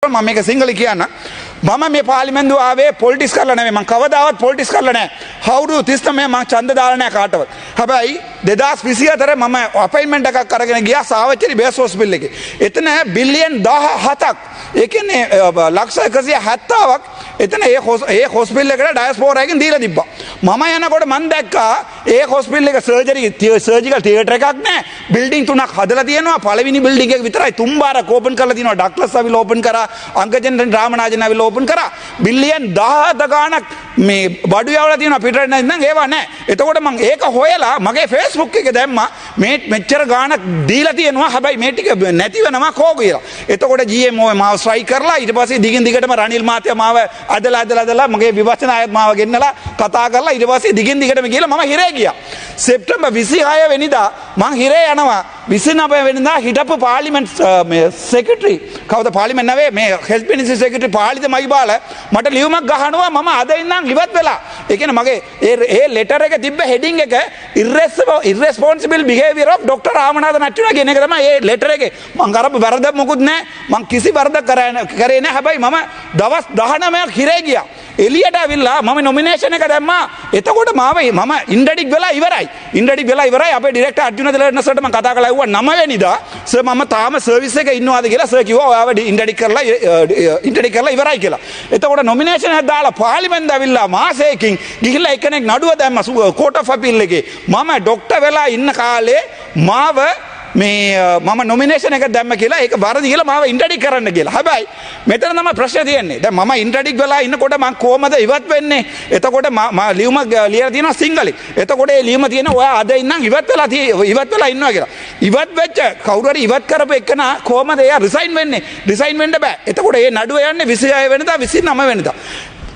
people මම මේක සිංහල කියන්න මම මේ පාර්ලිමේන්තුව ආවේ පොලිටික්ස් කරලා නෙවෙයි මම කවදාවත් පොලිටික්ස් කරලා නැහැ අවුරුදු 39 මම ඡන්ද දාලා නැහැ කාටවත් හැබැයි 2024 මම අපොයින්ට්මන්ට් එකක් අරගෙන ගියා සාවච්චරි බේස් හොස්පිටල් එකේ එතන බිලියන් 17ක් ඒ කියන්නේ ලක්ෂ 170ක් එතන ඒ හොස්පිටල් එකට ඩයස්පෝරා එකෙන් දීලා තිබ්බා මම යනකොට මම දැක්කා ඒ හොස්පිටල් එක සර්ජිකල් තියටර් එකක් නැහැ බිල්ඩින් තුනක් හදලා තියෙනවා පළවෙනි බිල්ඩින් එක විතරයි තුන් බාරක් ඕපන් කරලා තියෙනවා ඩක්ලස් අවිල ඕපන් කරා අංකජන් රාමනාජන් අවිල ඕපන් කරා බිලියන් 17 ගාණක් මේ බඩු යවලා තියෙනවා පිටරට නැත්නම් ඒවා නැහැ එතකොට මම ඒක හොයලා මගේ Facebook එකේ දැම්මා මේ මෙච්චර ගාණක් දීලා තියෙනවා හැබැයි මේ ටික නැති වෙනවා කෝ කියලා එතකොට GMO මාව ස්ට්‍රයික් කරලා ඊට පස්සේ දිගින් දිගටම රනිල් මාත්‍යා මාව අදලා මගේ විවචන ආයත් මාව ගෙන්නලා කතා කරලා ඊට පස්සේ දිගින් දිගටම ගිහලා මම හිරේ ගියා සෙප්තැම්බර් 26 වෙනිදා මං හිරේ යනවා 29 වෙනිදා හිටපු පාර්ලිමේන්තු මේ සෙක්‍රටරි කවුද පාර්ලිමේන්තු නෙවෙයි මේ හෙල්ත් මිනිස්ට්‍රි සෙක්‍රටරි පාලිත මයිබාල මට ලියුමක් ගහනවා මම අද ඉඳන් ඉවත් වෙලා ඒ කියන්නේ මගේ ඒ ලෙටර් එක තිබ්බ හෙඩින් එක irresponsible behavior of Dr. රාමනාථන් අච්චුනා කියන එක තමයි ඒ ලෙටර් එකේ මං කරපු වැරද්දක් මොකුත් නැහැ මං කිසි වැරද්දක් කරේ නැහැ හැබැයි මම දවස් 19ක් හිරේ ගියා එළියට ඇවිල්ලා මම නොමිනේෂන් එක දැම්මා එතකොට මම ඉන්ඩඩික් වෙලා ඉවරයි අපේ ඩිරෙක්ටර් අර්ජුන දෙලනසට මම කතා කරලා ඇහුවා 9 වෙනිදා සර් මම තාම සර්විස් එකේ ඉන්නවාද කියලා සර් කිව්වා ඔයාව ඉන්ඩඩික් කරලා ඉවරයි කියලා එතකොට නොමිනේෂන් එක දාලා පාර්ලිමේන්තුව ඇවිල්ලා මාසෙකින් ගිහිල්ලා එක්කෙනෙක් නඩුව දැම්මා කෝට් ඔෆ් අපීල් එකේ මම ඩොක්ටර් වෙලා ඉන්න කාලේ මාව මම නොමිනේෂන් එක දැම්ම කියලා ඒක වරදි කියලා මාව ඉන්ට්‍රඩික් කරන්න කියලා. හැබැයි මෙතන තමයි ප්‍රශ්නේ තියෙන්නේ. දැන් මම ඉන්ට්‍රඩික් වෙලා ඉන්නකොට මම කොහමද ඉවත් වෙන්නේ? එතකොට මම ලියුම ලියලා තියෙනවා සිංහලෙන්. එතකොට ඒ ලියුම තියෙන ඔයා අද ඉන්නම් ඉවත් වෙලා ඉන්නවා කියලා. ඉවත් වෙච්ච කවුරු හරි ඉවත් කරපු එකනා කොහමද එයා රිසයින් වෙන්නේ? රිසයින් වෙන්න බෑ. එතකොට මේ නඩුව යන්නේ 26 වෙනිදා 29 වෙනිදා.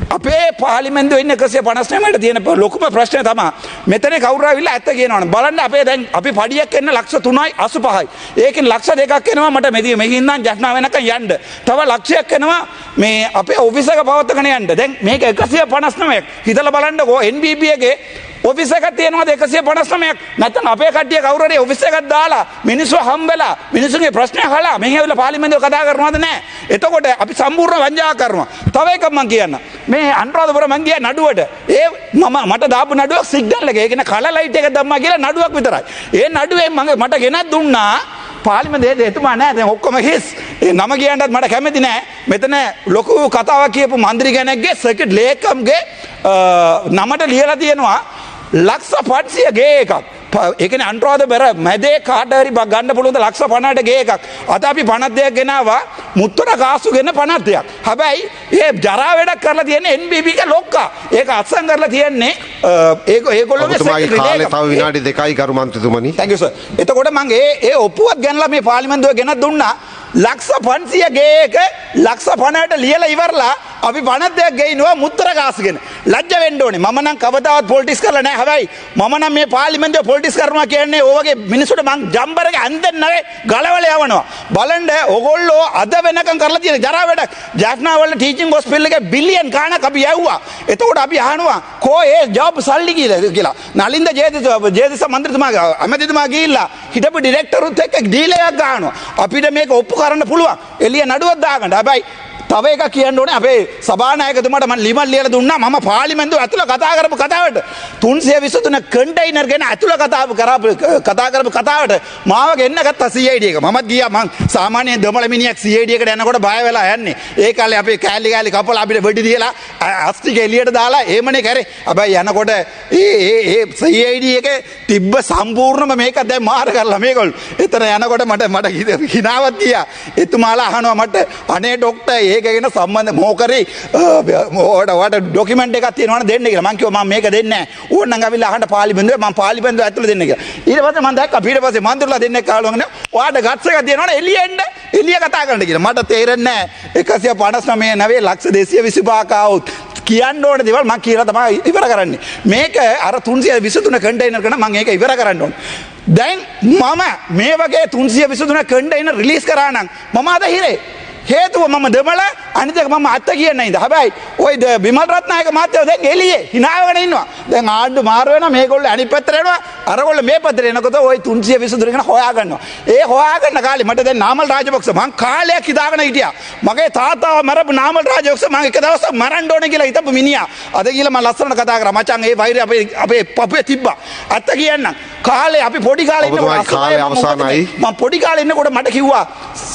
අපේ පාර්ලිමේන්තුවේ ඉන්න 159ට තියෙන ලොකුම ප්‍රශ්නය තමයි මෙතන කවුරු ආවිල්ලා ඇත්ත කියනවනේ බලන්න අපේ දැන් අපි පඩියක් එන්න ලක්ෂ 3යි 85යි ඒකෙන් ලක්ෂ 2ක් එනවා මට මෙහින් ඉඳන් ජෆ්නා වෙනකන් යන්න තව ලක්ෂයක් එනවා මේ අපේ ඔෆිස් එක පවත්වාගෙන යන්න දැන් මේක 159ක් හිතලා බලන්නකෝ NBB එකේ ඔෆිස් එකක් තියෙනවාද 159ක් නැත්නම් අපේ කට්ටිය කවුරු හරි ඔෆිස් එකක් දාලා මිනිස්සු හම්බෙලා මිනිස්සුන්ගේ ප්‍රශ්න අහලා මෙහි ඇවිල්ලා පාර්ලිමේන්තුව කතා කරනවද නැහැ එතකොට අපි සම්පූර්ණ වංචා කරනවා තව එකක් මම කියන්න මේ අනුරාධපුර මං ගියා නඩුවට මට දාපු නඩුවක් සිග්නල් එක ඒ කියන්නේ කලර් ලයිට් එක දැම්මා කියලා නඩුවක් විතරයි ඒ නඩුවෙන් මට ගෙනත් දුන්නා පාර්ලිමේන්තුවේ එතුමා නැහැ දැන් ඔක්කොම හිස් ඒ නම කියන්නත් මට කැමති නැහැ මෙතන ලොකු කතාවක් කියපු මන්ත්‍රී කෙනෙක්ගේ සර්කිට් ලේකම්ගේ නමට ලියලා තියෙනවා ලක්ෂ 500 ගේ එකක් ඒ කියන්නේ අනුරාධපුර මැදේ කාට හරි ගන්න පුළුවන් ලක්ෂ 50ට ගේ එකක් අද අපි 52ක් ගෙනාවා මුත්තර කාසු ගෙන 52ක් හැබැයි ඒ ජරා වැඩක් කරලා තියෙන්නේ NBB එක ලොක්කා ඒක අත්සන් කරලා තියෙන්නේ ඒගොල්ලෝගේ කාලේ තව විනාඩි 2යි කරු මන්ත්‍රීතුමනි thank you sir එතකොට මම ඒ ඔප්පුවක් ගන්නලා මේ පාර්ලිමේන්තුව ගෙනත් දුන්නා ලක්ෂ 500 ගේ එක ලක්ෂ 50ට ලියලා ඉවරලා අපි 52ක් ගේනවා මුත්තර කාසුගෙන ලැජ්ජ වෙන්න ඕනේ මම නම් කවදාවත් පොලිටික්ස් කරලා නැහැ හැබැයි මම නම් මේ පාර්ලිමේන්තුවේ පොලිටික්ස් කරනවා කියන්නේ ඕ වගේ මිනිස්සුන්ට මං ජම්බර් එක ඇන්දෙන් නැවේ ගලවල යවනවා බලන්න ඕගොල්ලෝ අද වෙනකම් කරලා තියෙන ජරා වැඩක් ජාෆ්නා වල ටීචින් හොස්පිටල් එකේ බිලියන් ගාණක් අපි යවුවා එතකොට අපි අහනවා කෝ ඒ ජොබ් සල්ලි කියලා නලින්ද ජයදිස මන්ත්‍රීතුමා අමතිතුමා ගිහිල්ලා හිටපු ඩිරෙක්ටරුත් එක්ක ඩීල් එකක් ගන්නවා අපිට මේක ඔප්පු කරන්න පුළුවන් එළිය නඩුවක් දාගන්න හැබැයි තව එකක් කියන්න ඕනේ අපේ සභානායකතුමාට මම ලිමල් ලියලා දුන්නා මම පාර්ලිමේන්තුව ඇතුළ කතා කරපු කතාවට 323 කන්ටේනර් ගැන ඇතුළ කතා කරපු කතාවට මාව ගෙන්න ගත්තා CID එක මමත් ගියා මං සාමාන්‍යයෙන් දෙමළ මිනිහෙක් CID එකට යනකොට බය වෙලා යන්නේ ඒ කාලේ අපේ කෑලි කපලා අපිට වෙඩි දීලා අස්තික එළියට දාලා එහෙමනේ කරේ හැබැයි යනකොට ඒ CID එකේ තිබ්බ සම්පූර්ණම මේක දැන් මාර කරලා මේගොල්ලෝ එතන යනකොට මට හිනාවක් ගියා එතුමාලා අහනවා මට අනේ ડોක්ටර් ඒක ගැන සම්බන්ධ මොකරි ඔයාට ડોකියුමන්ට් එකක් තියෙනවනේ දෙන්න කියලා මං කිව්වා මම මේක දෙන්නේ නැහැ ඕනනම් අවිල්ලා අහන්න පාර්ලිමේන්තුවේ මම පාර්ලිමේන්තුව ඇතුළේ දෙන්න කියලා ඊට පස්සේ මම දැක්කා ඊට පස්සේ මන්ත්‍රීලා දෙන්නෙක් කාලවගෙන ඔයාට ගට්ස් එකක් තියෙනවනේ එළිය කතා කරන්න කියලා මට තේරෙන්නේ නැහැ 159 නැවේ ලක්ෂ 225ක આવුත් කියන්න ඕන දේවල් මම කියලා තමයි ඉවර කරන්නේ මේක අර 323 කන්ටේනර් කරන මම ඒක ඉවර කරන්න ඕන දැන් මම මේ වගේ 323 කන්ටේනර් රිලීස් කරා නම් මම අද හිරේ හේතුව මම දෙමළ අනිත් එක මම අත්ත කියන්නේ නේද. හැබැයි ওই විමල් රත්නායක මහත්තයෝ දැන් එළියේ hinaවගෙන ඉන්නවා. දැන් ආණ්ඩු මාරු වෙනවා මේගොල්ලෝ අනිත් පැත්තට එනවා. අරගොල්ලෝ මේ පැත්තට එනකොට ওই 322 දෙනා හොයා ගන්නවා. ඒ හොයා ගන්න කාලේ මට දැන් නාමල් රාජපක්ෂ මං කාලයක් හිතාගෙන හිටියා. මගේ තාත්තාව මරපු නාමල් රාජපක්ෂ මං එක දවසක් මරන්න ඕනේ කියලා හිතපු මිනිහා. අද කියලා මම ලස්සනට කතා කරා. මචං ඒ වෛරය අපේ පපුවේ තිබ්බා. අත්ත කියන්නම්. කාලේ අපි පොඩි කාලේ ඉන්නකොට කාලේ අවසానයි. මම පොඩි කාලේ ඉන්නකොට මට කිව්වා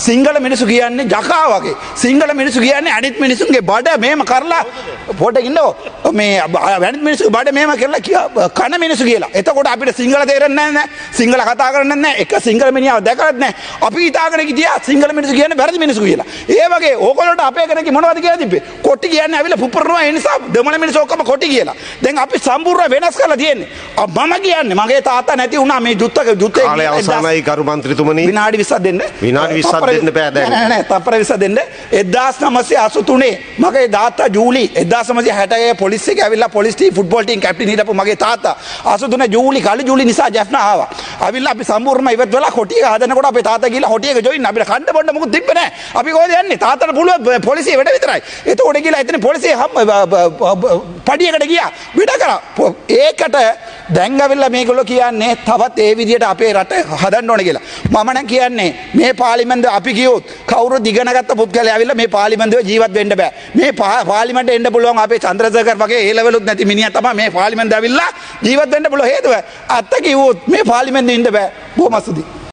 සිංහල මිනිස්සු කියන්නේ ජකා වගේ. සිංහල මිනිස්සු කියන්නේ අනිත් මිනිස්සුන්ගේ බඩ මේම කරලා පොඩක් ඉන්නෝ මේ අනිත් මිනිස්සු බඩ මේම කරලා කන මිනිස්සු කියලා. එතකොට අපිට සිංහල තේරෙන්නේ නැහැ. සිංහල කතා කරන්නේ නැහැ. එක සිංහල මිනිහව දැකලත් නැහැ. අපි හිතාගෙන ගියා සිංහල මිනිස්සු කියන්නේ වැරදි මිනිස්සු කියලා. ඒ වගේ ඕගොල්ලෝට අපේ කෙනෙක් මොනවද කියලා තිබ්බේ? කොටි කියන්නේ ඇවිල්ලා පුපුරනවා ඒ නිසා දෙමළ මිනිස්සු ඔක්කොම කොටි කියලා. දැන් අපි සම්පූර්ණ වෙනස් කරලා තියෙන්නේ. මම කියන්නේ මගේ තාත්තා නැති වුණා මේ යුද්ධේ කාලේ අවසానයි කරු මන්ත්‍රීතුමනි. විනාඩි 20ක් දෙන්න. විනාඩි 20ක් දෙන්න බෑ දැන්. නෑ තප්පර 20 දෙන්න. 1983 මගේ තාත්තා ජූලි 1960 පොලිස් එකේ ඇවිල්ලා police team football team captain හිටපු මගේ තාත්තා 83 ජූලි කාලේ ජූලි නිසා ජැෆ්නා ආවා. ඇවිල්ලා අපි සම්පූර්ණම ඉවත් වෙලා කොටියක හදනකොට අපේ තාත්තා ගිහලා කොටියක ජොයින් අපිට කන්න බොන්න මොකුත් තිබ්බේ නෑ. අපි කොහෙද යන්නේ? තාත්තට පුළුවන් පොලිසිය වැඩ විතරයි. එතකොට ගිහලා එතන පොලිසිය පඩියකට ගියා. විඩ කරා. ඒකට දැන් ඇවිල්ලා මේගොල්ලෝ කියන්නේ තවත් ඒ විදිහට අපේ රට හදන්න ඕනේ කියලා. මම නම් කියන්නේ මේ පාර්ලිමේන්තුව අපි ගියොත් කවුරුත් ඉගෙන ගත්ත පුද්ගලයා ඇවිල්ලා මේ පාර්ලිමේන්තුවේ ජීවත් වෙන්න බෑ. මේ පාර්ලිමේන්තුවට එන්න පුළුවන් අපේ චන්ද්‍රසේකර් වගේ ඒ ලෙවලුත් නැති මිනිහා තමයි මේ පාර්ලිමේන්තුවට ඇවිල්ලා ජීවත් වෙන්න පුළුවන් හේතුව. අත්ත කිව්වොත් මේ පාර්ලිමේන්තුවේ ඉන්න බෑ. බොහොම ස්තුතියි.